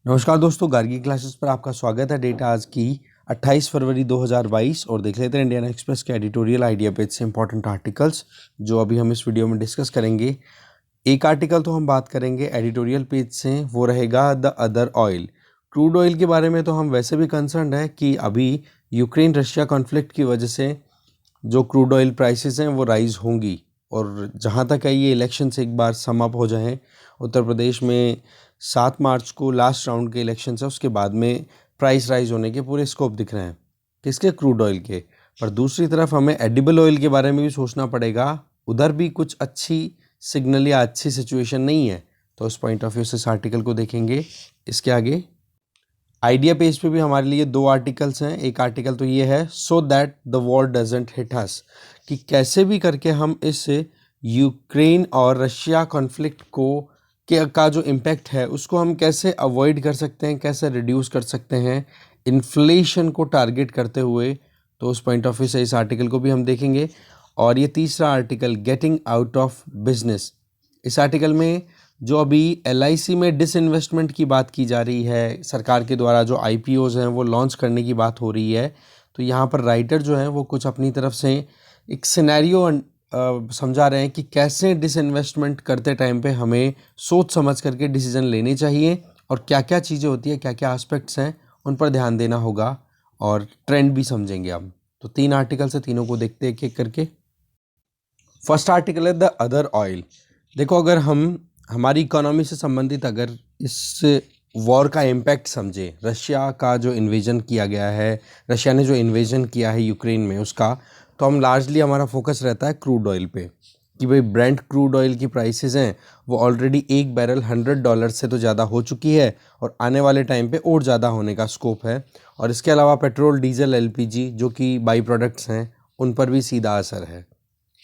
नमस्कार दोस्तों, गार्गी क्लासेस पर आपका स्वागत है। डेट आज की 28 फरवरी 2022 और देख लेते हैं इंडियन एक्सप्रेस के एडिटोरियल आइडिया पेज से इंपॉर्टेंट आर्टिकल्स जो अभी हम इस वीडियो में डिस्कस करेंगे। एक आर्टिकल तो हम बात करेंगे एडिटोरियल पेज से, वो रहेगा the other oil. Crude oil के बारे में तो हम वैसे भी कंसर्न है कि अभी यूक्रेन रशिया कॉन्फ्लिक्ट की वजह से जो क्रूड ऑयल प्राइसेस हैं वो राइज़ होंगी, और जहाँ तक है ये इलेक्शन से एक बार सम अप हो जाएं। उत्तर प्रदेश में 7 मार्च को लास्ट राउंड के इलेक्शन है, उसके बाद में प्राइस राइज होने के पूरे स्कोप दिख रहे हैं किसके, क्रूड ऑयल के। पर दूसरी तरफ हमें एडिबल ऑयल के बारे में भी सोचना पड़ेगा, उधर भी कुछ अच्छी सिग्नल या अच्छी सिचुएशन नहीं है। तो उस पॉइंट ऑफ व्यू से इस आर्टिकल को देखेंगे। इसके आगे आइडिया पेज पे भी हमारे लिए 2 आर्टिकल्स हैं। एक आर्टिकल तो ये है so that the war doesn't hit us, कि कैसे भी करके हम इस यूक्रेन और रशिया कॉन्फ्लिक्ट का जो इम्पैक्ट है उसको हम कैसे अवॉइड कर सकते हैं, कैसे रिड्यूस कर सकते हैं इन्फ्लेशन को टारगेट करते हुए। तो उस पॉइंट ऑफ व्यू से इस आर्टिकल को भी हम देखेंगे। और ये तीसरा article getting out of business, इस आर्टिकल में जो अभी LIC में डिसइन्वेस्टमेंट की बात की जा रही है, सरकार के द्वारा जो IPOs हैं वो लॉन्च करने की बात हो रही है। तो यहाँ पर राइटर जो हैं वो कुछ अपनी तरफ से एक सिनेरियो समझा रहे हैं कि कैसे डिसइन्वेस्टमेंट करते टाइम पे हमें सोच समझ करके डिसीजन लेने चाहिए, और क्या क्या चीज़ें होती है, क्या क्या एस्पेक्ट्स हैं उन पर ध्यान देना होगा, और ट्रेंड भी समझेंगे हम। तो 3 आर्टिकल से तीनों को देखते हैं एक एक करके। फर्स्ट आर्टिकल है द अदर ऑयल। देखो, अगर हम हमारी इकोनॉमी से संबंधित अगर इस वॉर का इम्पैक्ट समझे, रशिया का जो इन्वेजन किया गया है, रशिया ने जो इन्वेजन किया है यूक्रेन में उसका, तो हम लार्जली हमारा फोकस रहता है क्रूड ऑयल पे, कि भाई ब्रेंट क्रूड ऑयल की प्राइसेस हैं वो ऑलरेडी एक बैरल $100 से तो ज़्यादा हो चुकी है, और आने वाले टाइम पे और ज़्यादा होने का स्कोप है। और इसके अलावा पेट्रोल, डीजल, LPG जो कि बाई प्रोडक्ट्स हैं उन पर भी सीधा असर है।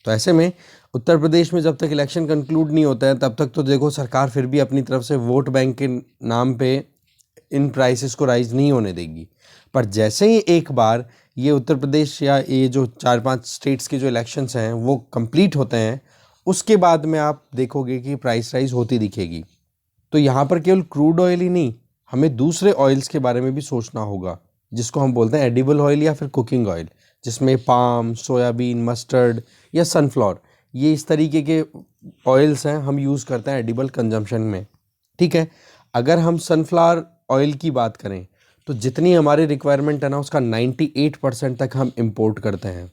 तो ऐसे में उत्तर प्रदेश में जब तक इलेक्शन कंक्लूड नहीं होता है तब तक तो देखो सरकार फिर भी अपनी तरफ से वोट बैंक के नाम पे इन प्राइसेस को राइज नहीं होने देगी। पर जैसे ही एक बार ये उत्तर प्रदेश या ये जो 4-5 स्टेट्स के जो इलेक्शंस हैं वो कंप्लीट होते हैं, उसके बाद में आप देखोगे कि प्राइस राइज होती दिखेगी। तो यहाँ पर केवल क्रूड ऑयल ही नहीं, हमें दूसरे ऑयल्स के बारे में भी सोचना होगा, जिसको हम बोलते हैं एडिबल ऑयल या फिर कुकिंग ऑयल, जिसमें पाम, सोयाबीन, मस्टर्ड या सनफ्लावर, ये इस तरीके के ऑयल्स हैं हम यूज़ करते हैं एडिबल कंजम्पशन में। ठीक है, अगर हम सनफ्लावर ऑयल की बात करें तो जितनी हमारी रिक्वायरमेंट है ना उसका 98% तक हम इंपोर्ट करते हैं।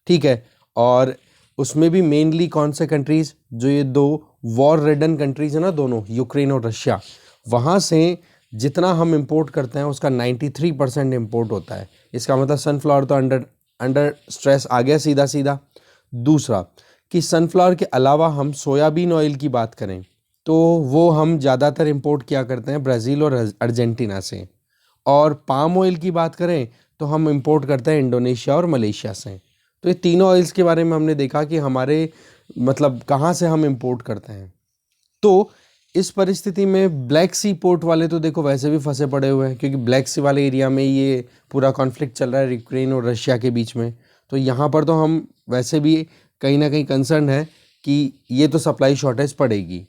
ठीक है, और उसमें भी मेनली कौन से कंट्रीज़, जो ये 2 वॉर रिडन कंट्रीज़ है ना दोनों, यूक्रेन और रशिया, वहाँ से जितना हम इंपोर्ट करते हैं उसका 93% इंपोर्ट होता है। इसका मतलब सनफ्लावर तो अंडर स्ट्रेस आ गया सीधा सीधा। दूसरा कि सनफ्लावर के अलावा हम सोयाबीन ऑयल की बात करें तो वो हम ज़्यादातर इंपोर्ट किया करते हैं ब्राज़ील और अर्जेंटीना से, और पाम ऑयल की बात करें तो हम इंपोर्ट करते हैं इंडोनेशिया और मलेशिया से। तो ये तीनों ऑयल्स के बारे में हमने देखा कि हमारे मतलब कहाँ से हम इंपोर्ट करते हैं। तो इस परिस्थिति में ब्लैक सी पोर्ट वाले तो देखो वैसे भी फंसे पड़े हुए हैं, क्योंकि ब्लैक सी वाले एरिया में ये पूरा कॉन्फ्लिक्ट चल रहा है यूक्रेन और रशिया के बीच में। तो यहाँ पर तो हम वैसे भी कहीं ना कहीं कंसर्न है कि ये तो सप्लाई शॉर्टेज पड़ेगी।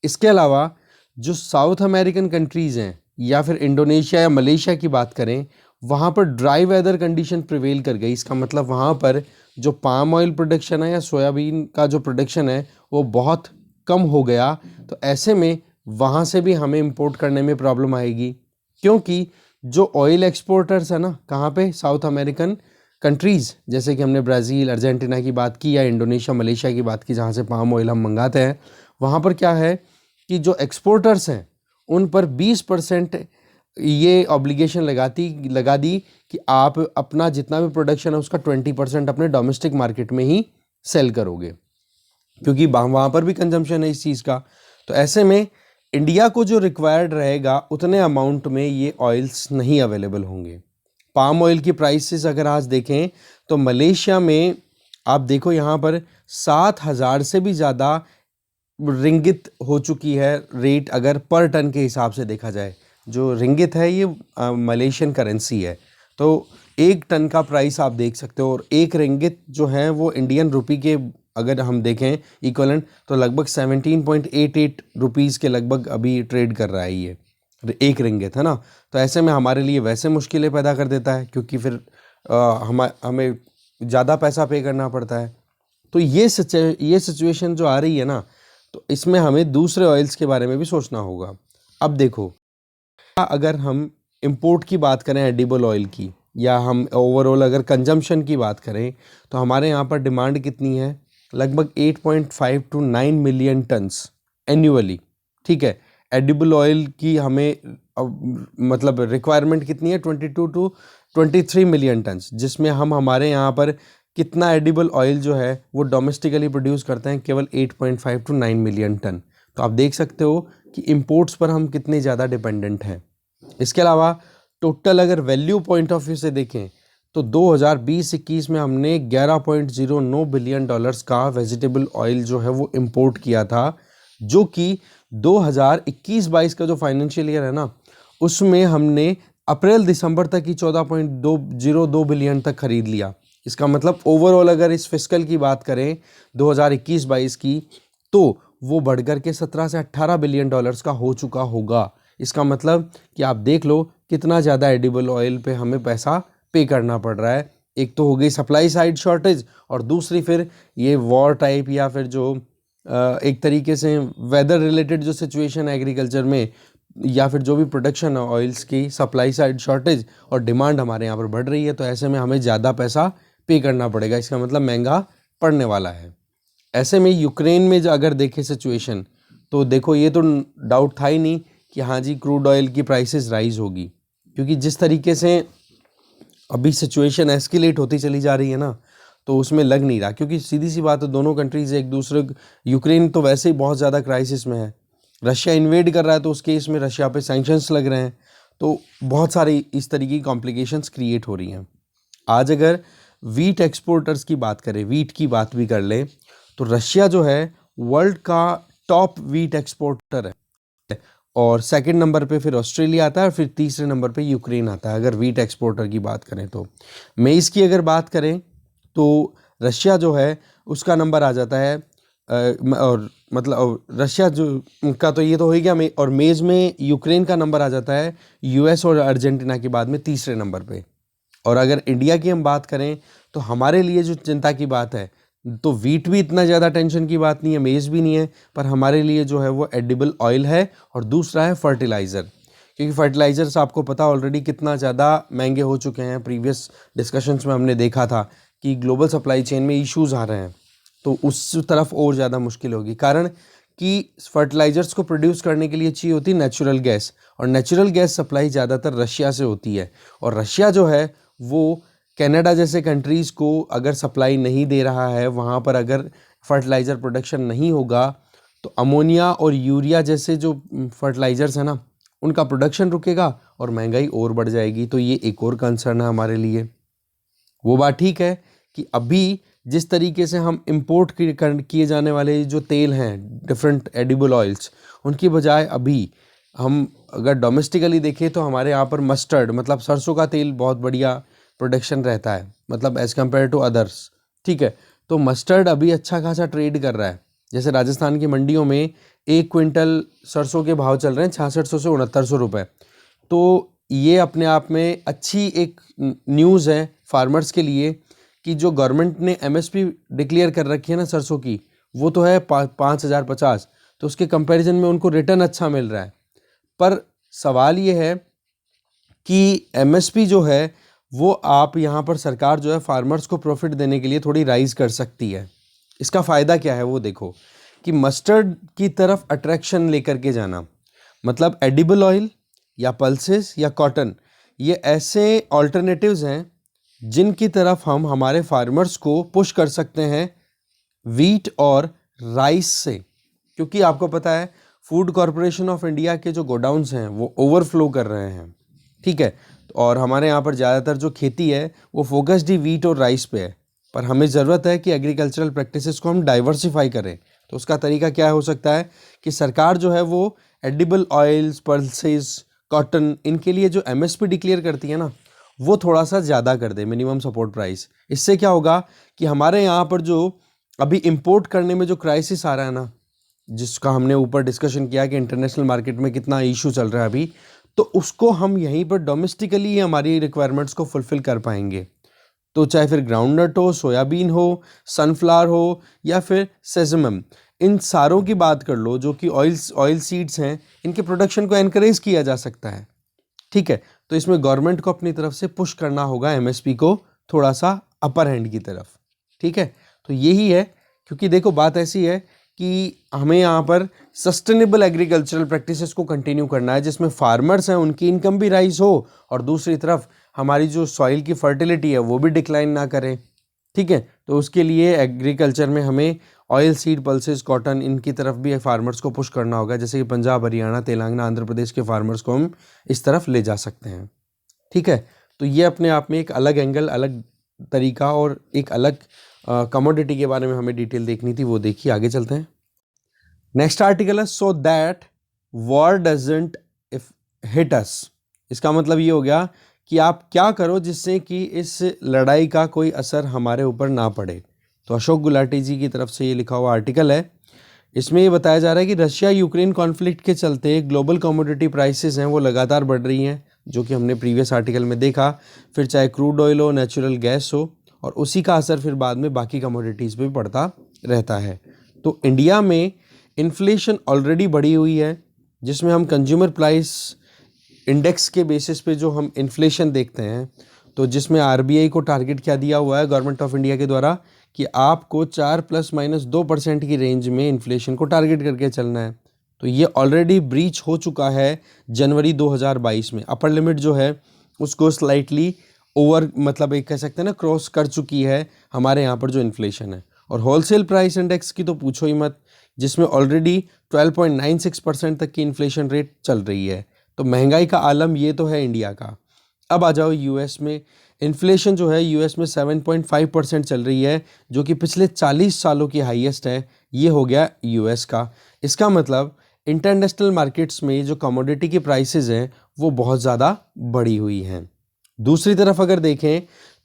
इसके अलावा जो साउथ अमेरिकन कंट्रीज़ हैं या फिर इंडोनेशिया या मलेशिया की बात करें, वहाँ पर ड्राई वेदर कंडीशन प्रिवेल कर गई। इसका मतलब वहाँ पर जो पाम ऑयल प्रोडक्शन है या सोयाबीन का जो प्रोडक्शन है वो बहुत कम हो गया। तो ऐसे में वहाँ से भी हमें इंपोर्ट करने में प्रॉब्लम आएगी, क्योंकि जो ऑयल एक्सपोर्टर्स है ना कहाँ पे, साउथ अमेरिकन कंट्रीज़, जैसे कि हमने ब्राज़ील, अर्जेंटीना की बात की या इंडोनेशिया, मलेशिया की बात की, जहाँ से पाम ऑयल हम मंगाते हैं, वहाँ पर क्या है कि जो एक्सपोर्टर्स हैं उन पर 20% ये ऑब्लिगेशन लगा दी कि आप अपना जितना भी प्रोडक्शन है उसका 20% अपने डोमेस्टिक मार्केट में ही सेल करोगे, क्योंकि वहाँ पर भी कंजम्पशन है इस चीज़ का। तो ऐसे में इंडिया को जो रिक्वायर्ड रहेगा उतने अमाउंट में ये ऑयल्स नहीं अवेलेबल होंगे। पाम ऑयल की प्राइसेस अगर आज देखें तो मलेशिया में आप देखो यहाँ पर 7,000 से भी ज़्यादा रिंगित हो चुकी है रेट, अगर पर टन के हिसाब से देखा जाए। जो रिंगित है ये मलेशियन करेंसी है, तो 1 टन का प्राइस आप देख सकते हो, और 1 रिंगित जो है वो इंडियन रुपी के अगर हम देखें इक्वलेंट तो लगभग 17.88 रुपीज़ के लगभग अभी ट्रेड कर रहा है ये। 1 रिंगित, है ना। तो ऐसे में हमारे लिए वैसे मुश्किलें पैदा कर देता है, क्योंकि फिर हमें ज़्यादा पैसा पे करना पड़ता है। तो ये सिचुएशन जो आ रही है ना, तो इसमें हमें दूसरे ऑयल्स के बारे में भी सोचना होगा। अब देखो, अगर हम इंपोर्ट की बात करें एडिबल ऑयल की, या हम ओवरऑल अगर कंजम्पशन की बात करें, तो हमारे यहाँ पर डिमांड कितनी है, लगभग 8.5 टू 9 मिलियन टन्स एन्युअली। ठीक है, एडिबल ऑयल की हमें मतलब रिक्वायरमेंट कितनी है, 22 टू 23 मिलियन टन्स, जिसमें हम हमारे यहाँ पर कितना एडिबल ऑयल जो है वो डोमेस्टिकली प्रोड्यूस करते हैं, केवल 8.5 टू 9 मिलियन टन। तो आप देख सकते हो कि इंपोर्ट्स पर हम कितने ज़्यादा डिपेंडेंट हैं। इसके अलावा टोटल अगर वैल्यू पॉइंट ऑफ व्यू से देखें, तो 2020-21 में हमने 11.09 बिलियन डॉलर्स का वेजिटेबल ऑयल जो है वो इंपोर्ट किया था, जो कि 2021-22 का जो फाइनेंशियल ईयर है ना, उसमें हमने अप्रैल दिसंबर तक ही 14.202 बिलियन तक खरीद लिया। इसका मतलब ओवरऑल अगर इस फिस्कल की बात करें 2021-22 की, तो वो बढ़कर के 17 से 18 बिलियन डॉलर्स का हो चुका होगा। इसका मतलब कि आप देख लो कितना ज़्यादा एडिबल ऑयल पे हमें पैसा पे करना पड़ रहा है। एक तो हो गई सप्लाई साइड शॉर्टेज, और दूसरी फिर ये वॉर टाइप या फिर जो एक तरीके से वेदर रिलेटेड जो सिचुएशन है एग्रीकल्चर में, या फिर जो भी प्रोडक्शन है ऑयल्स की, सप्लाई साइड शॉर्टेज और डिमांड हमारे यहाँ पर बढ़ रही है। तो ऐसे में हमें ज़्यादा पैसा पे करना पड़ेगा, इसका मतलब महंगा पड़ने वाला है। ऐसे में यूक्रेन में जो अगर देखें सिचुएशन, तो देखो ये तो डाउट था ही नहीं कि हाँ जी क्रूड ऑयल की प्राइसेस राइज होगी, क्योंकि जिस तरीके से अभी सिचुएशन एस्केलेट होती चली जा रही है ना, तो उसमें लग नहीं रहा, क्योंकि सीधी सी बात है दोनों कंट्रीज एक दूसरे, यूक्रेन तो वैसे ही बहुत ज़्यादा क्राइसिस में है, रशिया इन्वेड कर रहा है तो उस केस में रशिया पे सैंक्शंस लग रहे हैं, तो बहुत सारी इस तरीके की कॉम्प्लिकेशंस क्रिएट हो रही हैं। आज अगर वीट एक्सपोर्टर्स की बात करें, वीट की बात भी कर लें, तो रशिया जो है वर्ल्ड का टॉप वीट एक्सपोर्टर है, और सेकंड नंबर पे फिर ऑस्ट्रेलिया आता है, और फिर तीसरे नंबर पे यूक्रेन आता है अगर वीट एक्सपोर्टर की बात करें। तो मेज़ की अगर बात करें तो रशिया जो है उसका नंबर आ जाता है और मतलब रशिया जो का तो ये तो हो ही गया, और मेज़ में यूक्रेन का नंबर आ जाता है यूएस और अर्जेंटीना के बाद में तीसरे नंबर पे। और अगर इंडिया की हम बात करें तो हमारे लिए जो चिंता की बात है, तो वीट भी इतना ज़्यादा टेंशन की बात नहीं है, मेज़ भी नहीं है, पर हमारे लिए जो है वो एडिबल ऑयल है, और दूसरा है फर्टिलाइज़र, क्योंकि फर्टिलाइज़र्स आपको पता ऑलरेडी कितना ज़्यादा महंगे हो चुके हैं। प्रीवियस डिस्कशंस में हमने देखा था कि ग्लोबल सप्लाई चेन में इश्यूज़ आ रहे हैं, तो उस तरफ और ज़्यादा मुश्किल होगी, कारण कि फर्टिलाइज़र्स को प्रोड्यूस करने के लिए चाहिए होती है नेचुरल गैस, और नेचुरल गैस सप्लाई ज़्यादातर रशिया से होती है, और रशिया जो है वो कनाडा जैसे कंट्रीज़ को अगर सप्लाई नहीं दे रहा है, वहाँ पर अगर फर्टिलाइज़र प्रोडक्शन नहीं होगा, तो अमोनिया और यूरिया जैसे जो फर्टिलाइज़र्स हैं ना, उनका प्रोडक्शन रुकेगा और महंगाई और बढ़ जाएगी। तो ये एक और कंसर्न है हमारे लिए। वो बात ठीक है कि अभी जिस तरीके से हम इंपोर्ट किए जाने वाले जो तेल हैं, डिफरेंट एडिबल ऑयल्स, उनकी बजाय अभी हम अगर डोमेस्टिकली देखें तो हमारे यहाँ पर मस्टर्ड मतलब सरसों का तेल बहुत बढ़िया प्रोडक्शन रहता है, मतलब एज़ कम्पेयर टू अदर्स। ठीक है, तो मस्टर्ड अभी अच्छा खासा ट्रेड कर रहा है। जैसे राजस्थान की मंडियों में 1 क्विंटल सरसों के भाव चल रहे हैं 6600 से 6900 रुपये। तो ये अपने आप में अच्छी एक न्यूज़ है फार्मर्स के लिए कि जो गवर्नमेंट ने एमएसपी डिक्लेयर कर रखी है ना सरसों की, वो तो है 5050, तो उसके कंपैरिजन में उनको रिटर्न अच्छा मिल रहा है। पर सवाल ये है कि एमएसपी जो है वो आप यहाँ पर सरकार जो है फार्मर्स को प्रॉफिट देने के लिए थोड़ी राइज कर सकती है। इसका फ़ायदा क्या है वो देखो, कि मस्टर्ड की तरफ अट्रैक्शन लेकर के जाना, मतलब एडिबल ऑयल या पल्सेस या कॉटन, ये ऐसे ऑल्टरनेटिव्स हैं जिनकी तरफ हम हमारे फार्मर्स को पुश कर सकते हैं वीट और राइस से, क्योंकि आपको पता है फूड कॉरपोरेशन ऑफ इंडिया के जो गोडाउन्स हैं वो ओवरफ्लो कर रहे हैं। ठीक है, और हमारे यहाँ पर ज़्यादातर जो खेती है वो फोकस्ड ही वीट और राइस पे है, पर हमें ज़रूरत है कि एग्रीकल्चरल प्रैक्टिसेस को हम डाइवर्सिफाई करें। तो उसका तरीका क्या हो सकता है कि सरकार जो है वो एडिबल ऑयल्स, पल्सेस, कॉटन, इनके लिए जो एमएसपी डिक्लेयर करती है ना, वो थोड़ा सा ज़्यादा कर दे, मिनिमम सपोर्ट प्राइस। इससे क्या होगा कि हमारे यहाँ पर जो अभी इंपोर्ट करने में जो क्राइसिस आ रहा है ना, जिसका हमने ऊपर डिस्कशन किया कि इंटरनेशनल मार्केट में कितना इशू चल रहा है अभी, तो उसको हम यहीं पर डोमेस्टिकली हमारी रिक्वायरमेंट्स को फुलफ़िल कर पाएंगे। तो चाहे फिर ग्राउंडनट हो, सोयाबीन हो, सनफ्लावर हो या फिर सेसमम, इन सारों की बात कर लो जो कि ऑयल सीड्स हैं, इनके प्रोडक्शन को एनकरेज किया जा सकता है। ठीक है, तो इसमें गवर्नमेंट को अपनी तरफ से पुश करना होगा एमएसपी को थोड़ा सा अपर हैंड की तरफ। ठीक है, तो यही है, क्योंकि देखो बात ऐसी है कि हमें यहाँ पर सस्टेनेबल एग्रीकल्चरल प्रैक्टिसेस को कंटिन्यू करना है, जिसमें फार्मर्स हैं उनकी इनकम भी राइज हो और दूसरी तरफ हमारी जो सॉइल की फर्टिलिटी है वो भी डिक्लाइन ना करे। ठीक है, तो उसके लिए एग्रीकल्चर में हमें ऑयल सीड, पल्सेस, कॉटन, इनकी तरफ भी फार्मर्स को पुश करना होगा, जैसे कि पंजाब, हरियाणा, तेलंगाना, आंध्र प्रदेश के फार्मर्स को हम इस तरफ ले जा सकते हैं। ठीक है, तो ये अपने आप में एक अलग एंगल, अलग तरीका और एक अलग कमोडिटी के बारे में हमें डिटेल देखनी थी, वो देखिए। आगे चलते हैं। नेक्स्ट आर्टिकल है so that war doesn't hit us. इसका मतलब ये हो गया कि आप क्या करो जिससे कि इस लड़ाई का कोई असर हमारे ऊपर ना पड़े। तो अशोक गुलाटी जी की तरफ से ये लिखा हुआ आर्टिकल है। इसमें ये बताया जा रहा है कि रशिया यूक्रेन कॉन्फ्लिक्ट के चलते ग्लोबल कमोडिटी प्राइसेस हैं वो लगातार बढ़ रही हैं, जो कि हमने प्रीवियस आर्टिकल में देखा। फिर चाहे क्रूड ऑयल हो, नेचुरल गैस हो, और उसी का असर फिर बाद में बाकी कमोडिटीज़ पे भी पड़ता रहता है। तो इंडिया में इन्फ्लेशन ऑलरेडी बढ़ी हुई है, जिसमें हम कंज्यूमर प्राइस इंडेक्स के बेसिस पे जो हम इन्फ्लेशन देखते हैं, तो जिसमें आरबीआई को टारगेट क्या दिया हुआ है गवर्नमेंट ऑफ इंडिया के द्वारा कि आपको 4 ± 2% की रेंज में इन्फ्लेशन को टारगेट करके चलना है। तो ये ऑलरेडी ब्रीच हो चुका है जनवरी 2022 में। अपर लिमिट जो है उसको स्लाइटली ओवर, मतलब एक कह सकते हैं ना, क्रॉस कर चुकी है हमारे यहाँ पर जो इन्फ्लेशन है। और होलसेल प्राइस इंडेक्स की तो पूछो ही मत, जिसमें ऑलरेडी 12.96% तक की इन्फ्लेशन रेट चल रही है। तो महंगाई का आलम ये तो है इंडिया का। अब आ जाओ यूएस में। इन्फ्लेशन जो है यूएस में 7.5% चल रही है, जो कि पिछले 40 सालों की हाईएस्ट है। ये हो गया यूएस का। इसका मतलब इंटरनेशनल मार्केट्स में जो कमोडिटी की प्राइसेस हैं वो बहुत ज़्यादा बढ़ी हुई हैं। दूसरी तरफ अगर देखें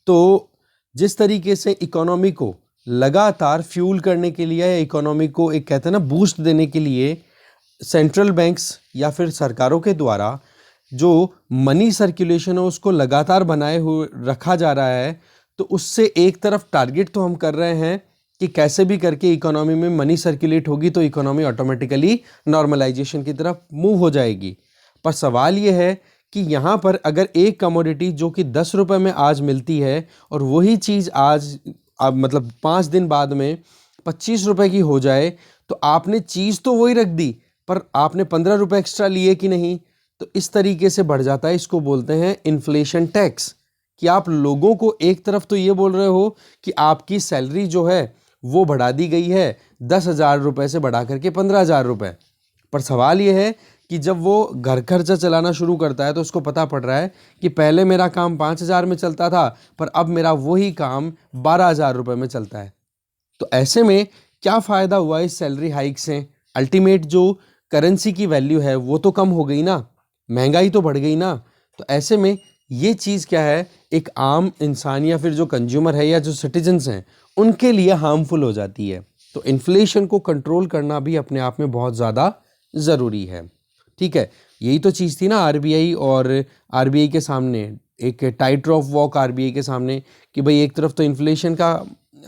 तो जिस तरीके से इकोनॉमी को लगातार फ्यूल करने के लिए, इकोनॉमी को एक कहते हैं ना बूस्ट देने के लिए, सेंट्रल बैंक्स या फिर सरकारों के द्वारा जो मनी सर्कुलेशन है उसको लगातार बनाए हुए रखा जा रहा है। तो उससे एक तरफ टारगेट तो हम कर रहे हैं कि कैसे भी करके इकोनॉमी में मनी सर्कुलेट होगी तो इकोनॉमी ऑटोमेटिकली नॉर्मलाइजेशन की तरफ मूव हो जाएगी। पर सवाल ये है कि यहाँ पर अगर एक कमोडिटी जो कि 10 रुपये में आज मिलती है और वही चीज़ आज अब मतलब 5 दिन बाद में 25 रुपये की हो जाए, तो आपने चीज़ तो वही रख दी पर आपने 15 रुपये एक्स्ट्रा लिए कि नहीं। तो इस तरीके से बढ़ जाता है। इसको बोलते हैं इन्फ्लेशन टैक्स, कि आप लोगों को एक तरफ तो ये बोल रहे हो कि आपकी सैलरी जो है वो बढ़ा दी गई है 10,000 रुपये से बढ़ा करके 15,000 रुपये, पर सवाल ये है कि जब वो घर खर्चा चलाना शुरू करता है तो उसको पता पड़ रहा है कि पहले मेरा काम 5,000 में चलता था पर अब मेरा वही काम 12,000 रुपये में चलता है। तो ऐसे में क्या फ़ायदा हुआ इस सैलरी हाइक से? अल्टीमेट जो करेंसी की वैल्यू है वो तो कम हो गई ना, महंगाई तो बढ़ गई ना। तो ऐसे में ये चीज़ क्या है, एक आम इंसान या फिर जो कंज्यूमर है या जो सिटीजन्स हैं उनके लिए हार्मफुल हो जाती है। तो इन्फ्लेशन को कंट्रोल करना भी अपने आप में बहुत ज़्यादा ज़रूरी है। ठीक है, यही तो चीज़ थी ना आरबीआई और आरबीआई के सामने, एक टाइट ऑफ वॉक आरबीआई के सामने, कि भाई एक तरफ तो इन्फ्लेशन का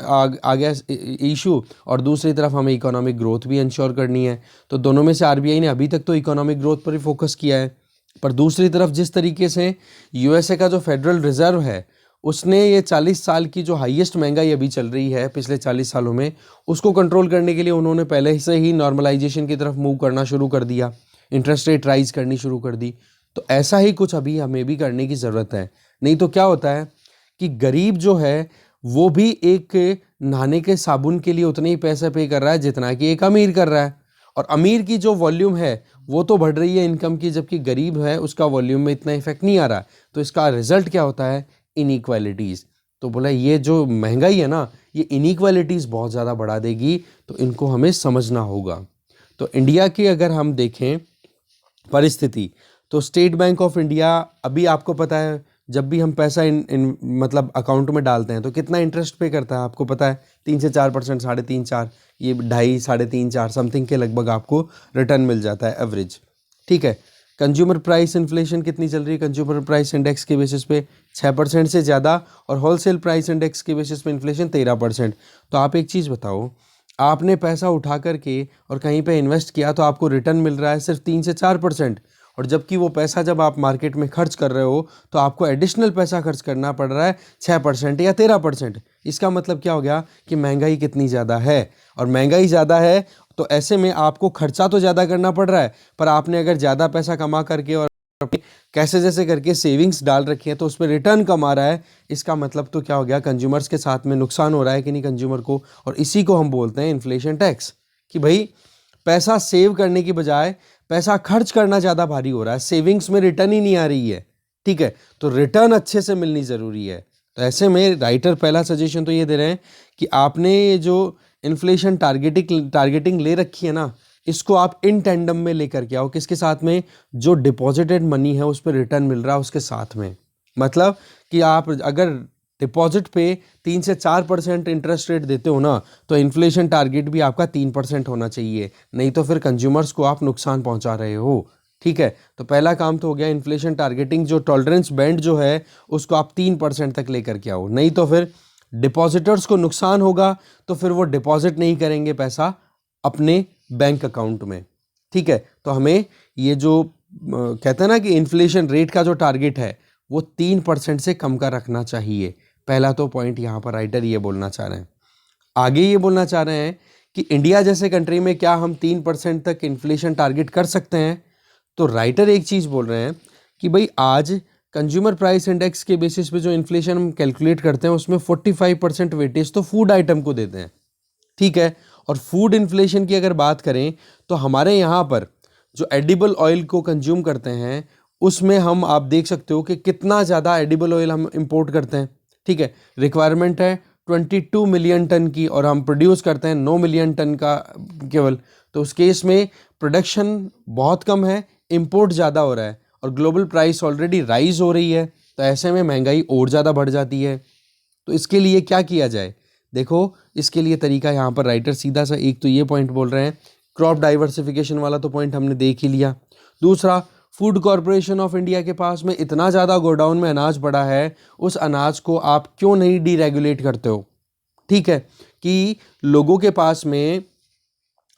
आ गया इशू और दूसरी तरफ हमें इकोनॉमिक ग्रोथ भी इंश्योर करनी है। तो दोनों में से आरबीआई ने अभी तक तो इकोनॉमिक ग्रोथ पर ही फोकस किया है, पर दूसरी तरफ जिस तरीके से यूएसए का जो फेडरल रिजर्व है उसने ये 40 साल की जो हाईएस्ट महंगाई अभी चल रही है पिछले 40 सालों में, उसको कंट्रोल करने के लिए उन्होंने पहले से ही नॉर्मलाइजेशन की तरफ मूव करना शुरू कर दिया, इंटरेस्ट रेट राइज करनी शुरू कर दी। तो ऐसा ही कुछ अभी हमें भी करने की ज़रूरत है। नहीं तो क्या होता है कि गरीब जो है वो भी एक नहाने के साबुन के लिए उतने ही पैसे पे कर रहा है जितना कि एक अमीर कर रहा है, और अमीर की जो वॉल्यूम है वो तो बढ़ रही है इनकम की, जबकि गरीब है उसका वॉल्यूम में इतना इफेक्ट नहीं आ रहा। तो इसका रिजल्ट क्या होता है? इनइक्वालिटीज़। तो बोला ये जो महंगाई है ना ये इनइक्वालिटीज़ बहुत ज़्यादा बढ़ा देगी, तो इनको हमें समझना होगा। तो इंडिया की अगर हम देखें परिस्थिति, तो स्टेट बैंक ऑफ इंडिया अभी आपको पता है जब भी हम पैसा मतलब अकाउंट में डालते हैं तो कितना इंटरेस्ट पे करता है आपको पता है? 3 से 4%, 3.5 4, ये 2.5 3.5 4 समथिंग के लगभग आपको रिटर्न मिल जाता है एवरेज। ठीक है। कंज्यूमर प्राइस इन्फ्लेशन कितनी चल रही है कंज्यूमर प्राइस इंडेक्स के बेसिस पे? 6% से ज़्यादा, और होलसेल प्राइस इंडेक्स के बेसिस पे इन्फ्लेशन 13%। तो आप एक चीज़ बताओ, आपने पैसा उठा करके और कहीं पे इन्वेस्ट किया तो आपको रिटर्न मिल रहा है सिर्फ 3 से 4%, और जबकि वो पैसा जब आप मार्केट में खर्च कर रहे हो तो आपको एडिशनल पैसा खर्च करना पड़ रहा है 6% या 13%। इसका मतलब क्या हो गया कि महंगाई कितनी ज़्यादा है, और महंगाई ज़्यादा है तो ऐसे में आपको खर्चा तो ज़्यादा करना पड़ रहा है, पर आपने अगर ज़्यादा पैसा कमा करके और कैसे जैसे करके सेविंग्स डाल रखी है तो उस पर रिटर्न कमा रहा है। इसका मतलब तो क्या हो गया, कंज्यूमर्स के साथ में नुकसान हो रहा है कि नहीं कंज्यूमर को, और इसी को हम बोलते हैं इन्फ्लेशन टैक्स। कि भाई पैसा सेव करने की बजाय पैसा खर्च करना ज़्यादा भारी हो रहा है, सेविंग्स में रिटर्न ही नहीं आ रही है। ठीक है, तो रिटर्न अच्छे से मिलनी ज़रूरी है। तो ऐसे में राइटर पहला सजेशन तो ये दे रहे हैं कि आपने ये जो इन्फ्लेशन टारगेटिंग ले रखी है ना, इसको आप इन टेंडम में लेकर के आओ। किसके साथ में? जो डिपॉजिटेड मनी है उस पर रिटर्न मिल रहा है उसके साथ में। मतलब कि आप अगर डिपॉजिट पे 3 से 4% इंटरेस्ट रेट देते हो ना, तो इन्फ्लेशन टारगेट भी आपका 3% होना चाहिए, नहीं तो फिर कंज्यूमर्स को आप नुकसान पहुंचा रहे हो। ठीक है, तो पहला काम तो हो गया इन्फ्लेशन टारगेटिंग, जो टॉलरेंस बैंड जो है उसको आप 3% तक लेकर के आओ, नहीं तो फिर डिपॉजिटर्स को नुकसान होगा, तो फिर वो डिपॉजिट नहीं करेंगे पैसा अपने बैंक अकाउंट में। ठीक है, तो हमें ये जो कहते हैं ना कि इन्फ्लेशन रेट का जो टारगेट है वो 3% से कम का रखना चाहिए। पहला तो पॉइंट यहाँ पर राइटर ये बोलना चाह रहे हैं। आगे ये बोलना चाह रहे हैं कि इंडिया जैसे कंट्री में क्या हम 3% तक इन्फ्लेशन टारगेट कर सकते हैं? तो राइटर एक चीज़ बोल रहे हैं कि भाई आज कंज्यूमर प्राइस इंडेक्स के बेसिस पे जो इन्फ्लेशन हम कैलकुलेट करते हैं उसमें 45% वेटेज तो फूड आइटम को देते हैं। ठीक है, और फूड इन्फ्लेशन की अगर बात करें तो हमारे यहाँ पर जो एडिबल ऑयल को कंज्यूम करते हैं उसमें हम आप देख सकते हो कि कितना ज़्यादा एडिबल ऑयल हम इंपोर्ट करते हैं। ठीक है, रिक्वायरमेंट है 22 मिलियन टन की और हम प्रोड्यूस करते हैं 9 मिलियन टन का केवल। तो उस केस में प्रोडक्शन बहुत कम है, इंपोर्ट ज़्यादा हो रहा है, और ग्लोबल प्राइस ऑलरेडी राइज हो रही है, तो ऐसे में महंगाई और ज़्यादा बढ़ जाती है। तो इसके लिए क्या किया जाए? देखो, इसके लिए तरीका यहाँ पर राइटर सीधा सा एक तो ये पॉइंट बोल रहे हैं, क्रॉप डाइवर्सिफिकेशन वाला तो पॉइंट हमने देख ही लिया। दूसरा, फूड कॉरपोरेशन ऑफ इंडिया के पास में इतना ज़्यादा गोडाउन में अनाज पड़ा है, उस अनाज को आप क्यों नहीं डीरेगुलेट करते हो? ठीक है, कि लोगों के पास में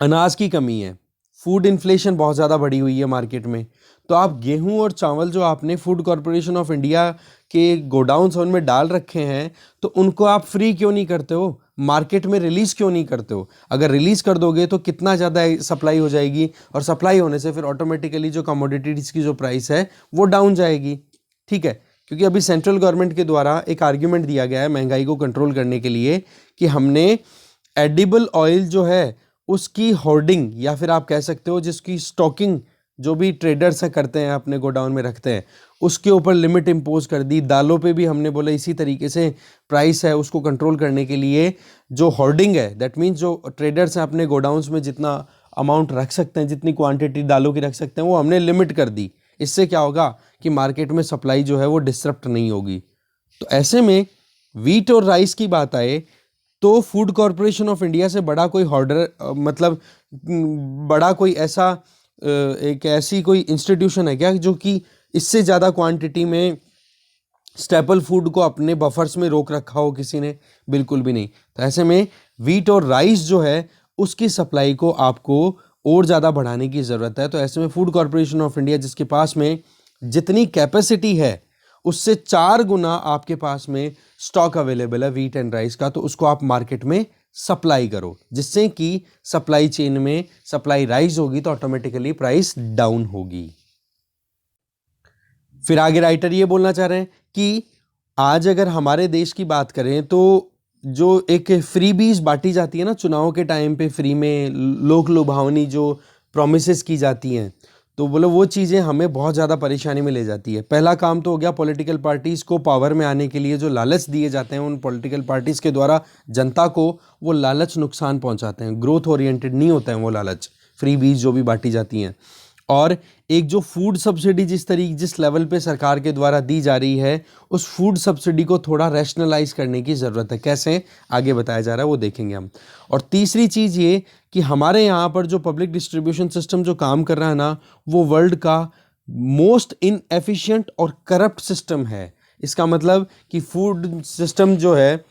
अनाज की कमी है, फूड इन्फ्लेशन बहुत ज़्यादा बढ़ी हुई है मार्केट में, तो आप गेहूं और चावल जो आपने फूड कॉरपोरेशन ऑफ इंडिया के गोडाउन्स उनमें डाल रखे हैं, तो उनको आप फ्री क्यों नहीं करते हो? मार्केट में रिलीज़ क्यों नहीं करते हो? अगर रिलीज़ कर दोगे तो कितना ज़्यादा सप्लाई हो जाएगी, और सप्लाई होने से फिर ऑटोमेटिकली जो कमोडिटीज़ की जो प्राइस है वो डाउन जाएगी। ठीक है, क्योंकि अभी सेंट्रल गवर्नमेंट के द्वारा एक आर्ग्यूमेंट दिया गया है महंगाई को कंट्रोल करने के लिए कि हमने एडिबल ऑयल जो है उसकी होर्डिंग, या फिर आप कह सकते हो जिसकी स्टॉकिंग जो भी ट्रेडर्स हैं करते हैं अपने गोडाउन में रखते हैं, उसके ऊपर लिमिट इम्पोज कर दी। दालों पे भी हमने बोला इसी तरीके से प्राइस है उसको कंट्रोल करने के लिए जो होर्डिंग है, दैट मीन्स जो ट्रेडर्स हैं अपने गोडाउन्स में जितना अमाउंट रख सकते हैं, जितनी क्वांटिटी दालों की रख सकते हैं, वो हमने लिमिट कर दी। इससे क्या होगा कि मार्केट में सप्लाई जो है वो डिसरप्ट नहीं होगी। तो ऐसे में वीट और राइस की बात आए तो फूड कॉरपोरेशन ऑफ इंडिया से बड़ा कोई ऑर्डर मतलब बड़ा कोई ऐसा एक ऐसी कोई इंस्टीट्यूशन है क्या जो कि इससे ज़्यादा क्वांटिटी में स्टेपल फूड को अपने बफर्स में रोक रखा हो किसी ने? बिल्कुल भी नहीं। तो ऐसे में वीट और राइस जो है उसकी सप्लाई को आपको और ज़्यादा बढ़ाने की ज़रूरत है। तो ऐसे में फूड कॉरपोरेशन ऑफ इंडिया जिसके पास में जितनी कैपेसिटी है उससे 4 गुना आपके पास में स्टॉक अवेलेबल है वीट एंड राइस का, तो उसको आप मार्केट में सप्लाई करो, जिससे कि सप्लाई चेन में सप्लाई राइज होगी तो ऑटोमेटिकली प्राइस डाउन होगी। फिर आगे राइटर ये बोलना चाह रहे हैं कि आज अगर हमारे देश की बात करें तो जो एक फ्रीबीज बांटी जाती है ना चुनाव के टाइम पे, फ्री में लोक लुभावनी जो प्रोमिसेस की जाती हैं, तो बोलो वो चीज़ें हमें बहुत ज़्यादा परेशानी में ले जाती है। पहला काम तो हो गया पॉलिटिकल पार्टीज़ को पावर में आने के लिए जो लालच दिए जाते हैं, उन पॉलिटिकल पार्टीज़ के द्वारा जनता को वो लालच नुकसान पहुंचाते हैं, ग्रोथ ओरिएंटेड नहीं होता है वो लालच, फ्री बीज जो भी बांटी जाती हैं। और एक जो फूड सब्सिडी जिस लेवल पे सरकार के द्वारा दी जा रही है, उस फूड सब्सिडी को थोड़ा रैशनलाइज करने की ज़रूरत है। कैसे आगे बताया जा रहा है वो देखेंगे हम। और तीसरी चीज़ ये कि हमारे यहाँ पर जो पब्लिक डिस्ट्रीब्यूशन सिस्टम जो काम कर रहा है ना, वो वर्ल्ड का मोस्ट इनएफिशिएंट और करप्ट सिस्टम है। इसका मतलब कि फूड सिस्टम जो है,